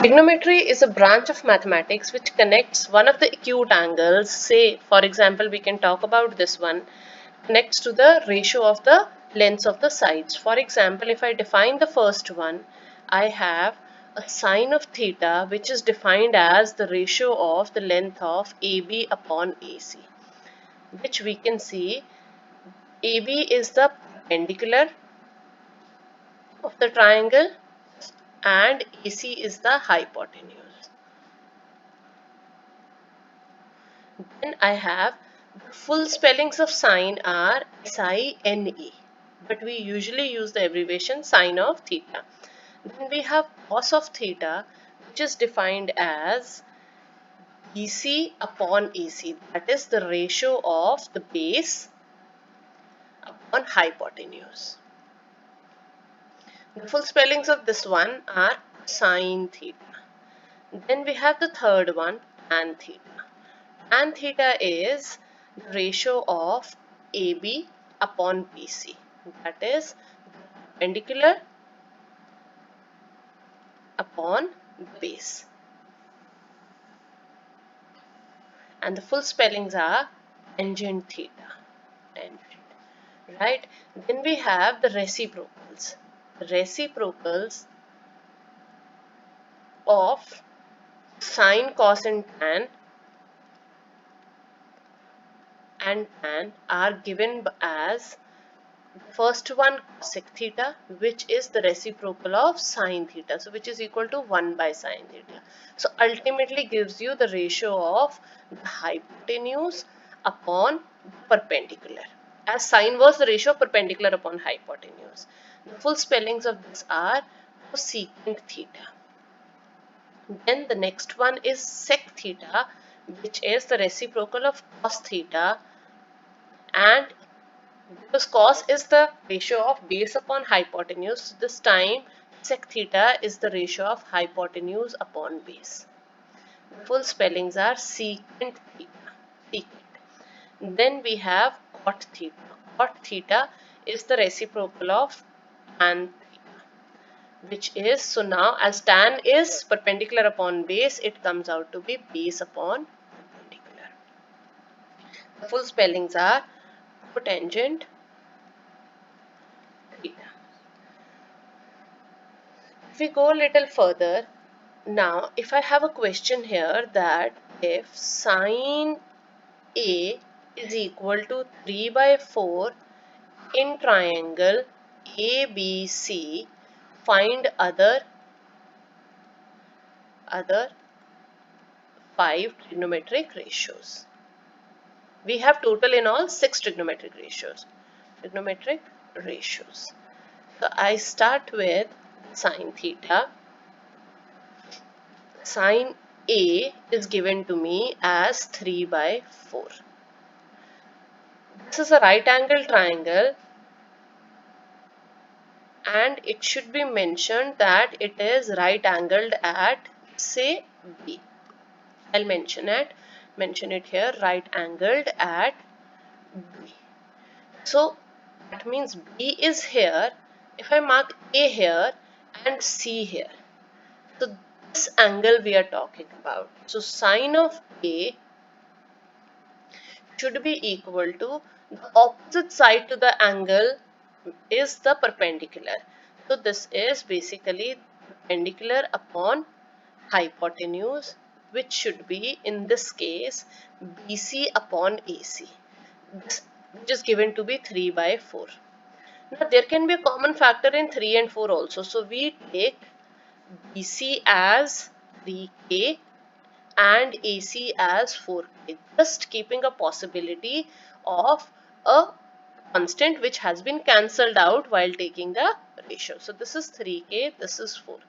Trigonometry is a branch of mathematics which connects one of the acute angles, say for example we can talk about this one, connects to the ratio of the lengths of the sides. For example, if I define the first one, I have a sine of theta which is defined as the ratio of the length of AB upon AC, which we can see AB is the perpendicular of the triangle and AC is the hypotenuse. Then I have the full spellings of sine are SINE, but we usually use the abbreviation sine of theta. Then we have cos of theta, which is defined as BC upon AC, that is the ratio of the base upon hypotenuse. The full spellings of this one are sine theta. Then we have the third one, tan theta. Tan theta is the ratio of AB upon BC, that is perpendicular upon the base. And the full spellings are tangent theta. Tangent. Right? Then we have the reciprocals. The reciprocals of sine, cos and tan are given as the first one cosec theta, which is the reciprocal of sine theta, so which is equal to 1 by sine theta. So ultimately gives you the ratio of the hypotenuse upon perpendicular, as sine was the ratio of perpendicular upon hypotenuse. The full spellings of this are cosecant theta. Then the next one is sec theta, which is the reciprocal of cos theta, and because cos is the ratio of base upon hypotenuse, this time sec theta is the ratio of hypotenuse upon base. The full spellings are secant theta. Secant. Then we have cot theta. Cot theta is the reciprocal of tan theta, which is, so now as tan is perpendicular upon base, it comes out to be base upon perpendicular. The full spellings are cotangent theta. If we go a little further, now if I have a question here that if sine A is equal to 3 by 4 in triangle ABC, find other 5 trigonometric ratios. We have total in all 6 trigonometric ratios. So I start with sine theta. Sine A is given to me as 3 by 4. This is a right angle triangle and it should be mentioned that it is right angled at, say, B. I'll mention it here, right angled at B. So that means B is here. If I mark A here and C here, so this angle we are talking about. So sine of A should be equal to the opposite side to the angle is the perpendicular. So this is basically perpendicular upon hypotenuse, which should be in this case BC upon AC, which is given to be 3 by 4. Now there can be a common factor in 3 and 4 also. So we take BC as 3K and AC as 4K, just keeping a possibility of a constant which has been cancelled out while taking the ratio. So this is 3K, this is 4K.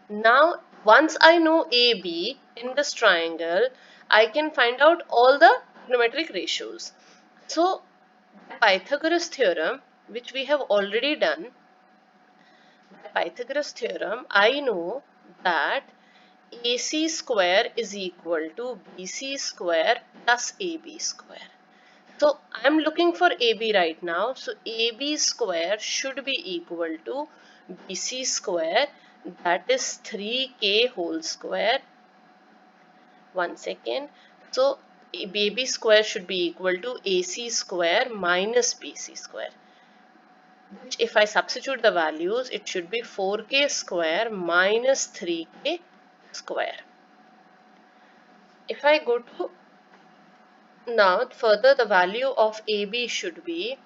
Now once I know AB in this triangle, I can find out all the trigonometric ratios. So Pythagoras theorem, which we have already done, Pythagoras theorem, I know that AC square is equal to BC square plus AB square. So I am looking for AB right now. So AB square should be equal to BC square, that is 3k whole square. 1 second. So AB square should be equal to AC square minus BC square. Which if I substitute the values, it should be 4k square minus 3k square. If I go to now further, the value of AB should be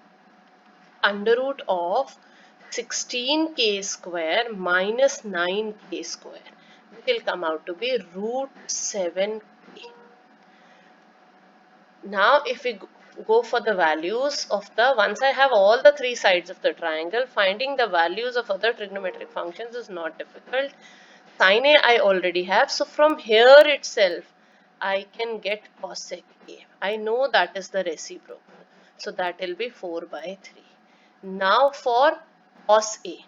under root of 16k square minus 9k square, which will come out to be root 7k. Now if we go for the values of the, once I have all the three sides of the triangle, finding the values of other trigonometric functions is not difficult. Sin A I already have, so from here itself I can get cosec A. I know that is the reciprocal, so that will be 4 by 3. Now for cos A.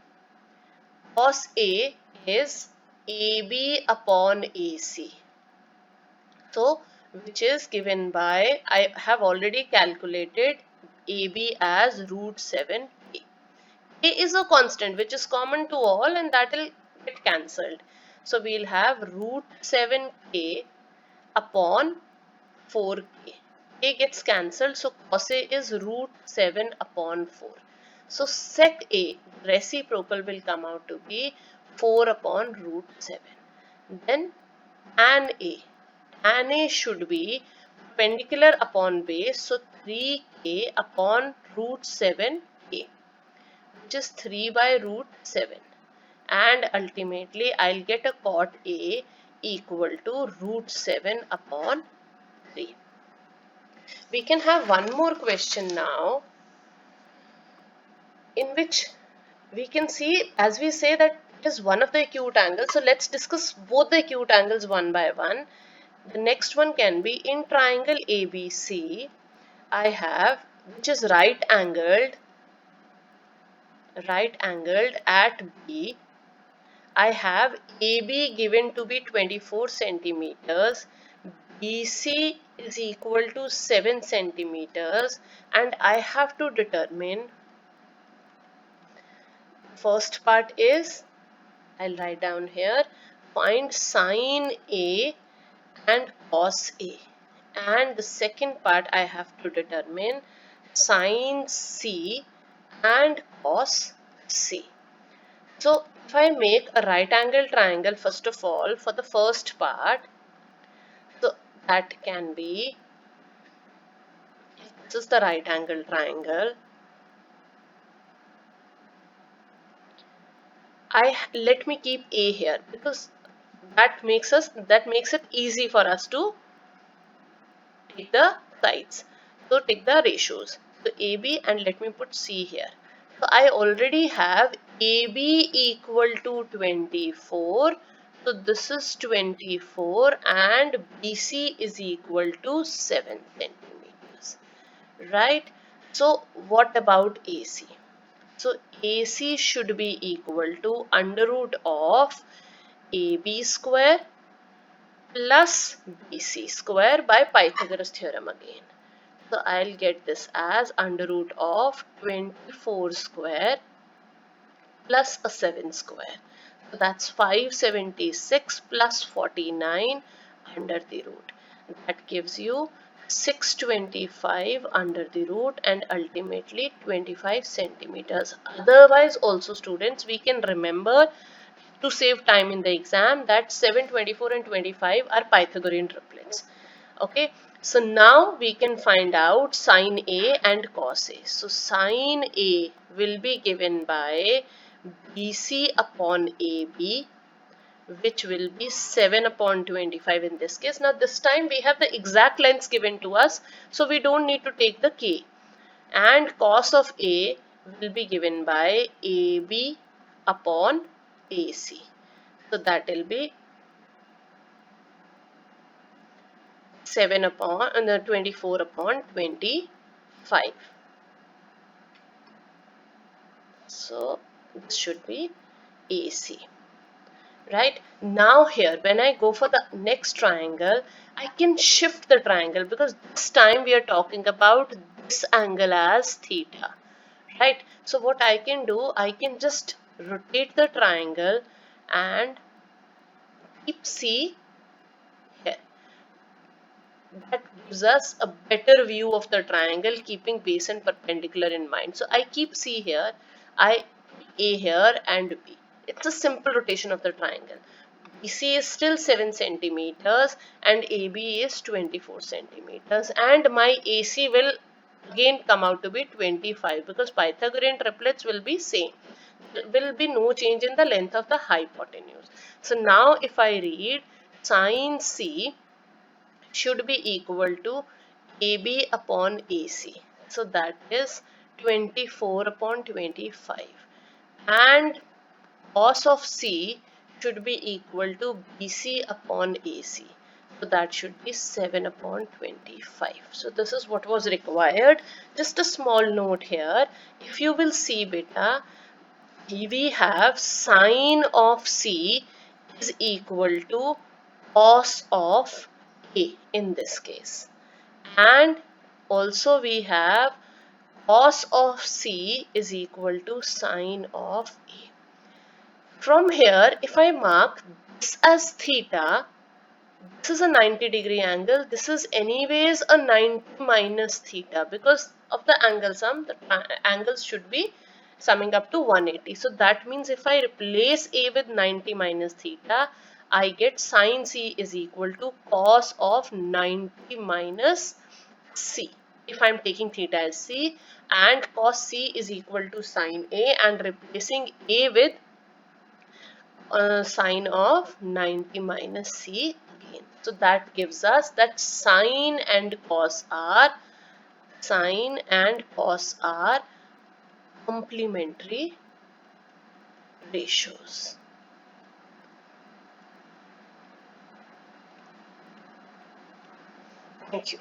Cos A is AB upon AC. So, which is given by, I have already calculated AB as root 7k. A is a constant which is common to all, and that will get cancelled. So, we will have root 7k upon 4k. A gets cancelled, so cos A is root 7 upon 4. So, sec A, reciprocal, will come out to be 4 upon root 7. Then tan A. Tan A should be perpendicular upon base, so 3k upon root 7k, which is 3 by root 7. And ultimately, I'll get a cot A equal to root 7 upon 3. We can have one more question now, in which we can see, as we say that it is one of the acute angles. So let's discuss both the acute angles one by one. The next one can be in triangle ABC, I have, which is right angled at B. I have AB given to be 24 centimeters, BC is equal to 7 centimeters, and I have to determine, first part is, I'll write down here, find sine A and cos A. And the second part I have to determine sine C and cos C. So if I make a right angle triangle, first of all, for the first part, so that can be, this is the right angle triangle. Let me keep A here because that makes it easy for us to take the sides. So take the ratios. So AB, and let me put C here. So I already have AB equal to 24. So this is 24 and BC is equal to 7 centimeters. Right? So what about AC? So AC should be equal to under root of AB square plus BC square by Pythagoras theorem again. So I'll get this as under root of 24 square plus a 7 square. So that's 576 plus 49 under the root. That gives you 625 under the root and ultimately 25 centimeters. Otherwise also students, we can remember to save time in the exam that 7, 24 and 25 are Pythagorean triplets. Okay, so now we can find out sine A and cos A. So sine A will be given by BC upon AB, which will be 7 upon 25 in this case. Now this time we have the exact lengths given to us, so we don't need to take the K. And cos of A will be given by AB upon AC. So that will be 7 upon 24 upon 25. So this should be AC. Right? Now here, when I go for the next triangle, I can shift the triangle because this time we are talking about this angle as theta. Right? So what I can do, I can just rotate the triangle and keep C here. That gives us a better view of the triangle, keeping base and perpendicular in mind. So I keep C here, I A here and B. It's a simple rotation of the triangle. BC is still 7 centimeters and AB is 24 centimeters, and my AC will again come out to be 25 because Pythagorean triplets will be same. There will be no change in the length of the hypotenuse. So now if I read, sine C should be equal to AB upon AC. So that is 24 upon 25. And cos of C should be equal to BC upon AC. So that should be 7 upon 25. So this is what was required. Just a small note here. If you will see beta, we have sine of C is equal to cos of A in this case. And also we have cos of C is equal to sine of A. From here, if I mark this as theta, this is a 90-degree angle. This is anyways a 90 minus theta because of the angle sum. The angles should be summing up to 180. So that means if I replace A with 90 minus theta, I get sine C is equal to cos of 90 minus C. If I'm taking theta as C, and cos C is equal to sine A, and replacing A with sine of 90 minus C again. So that gives us that sine and cos are complementary ratios. Thank you.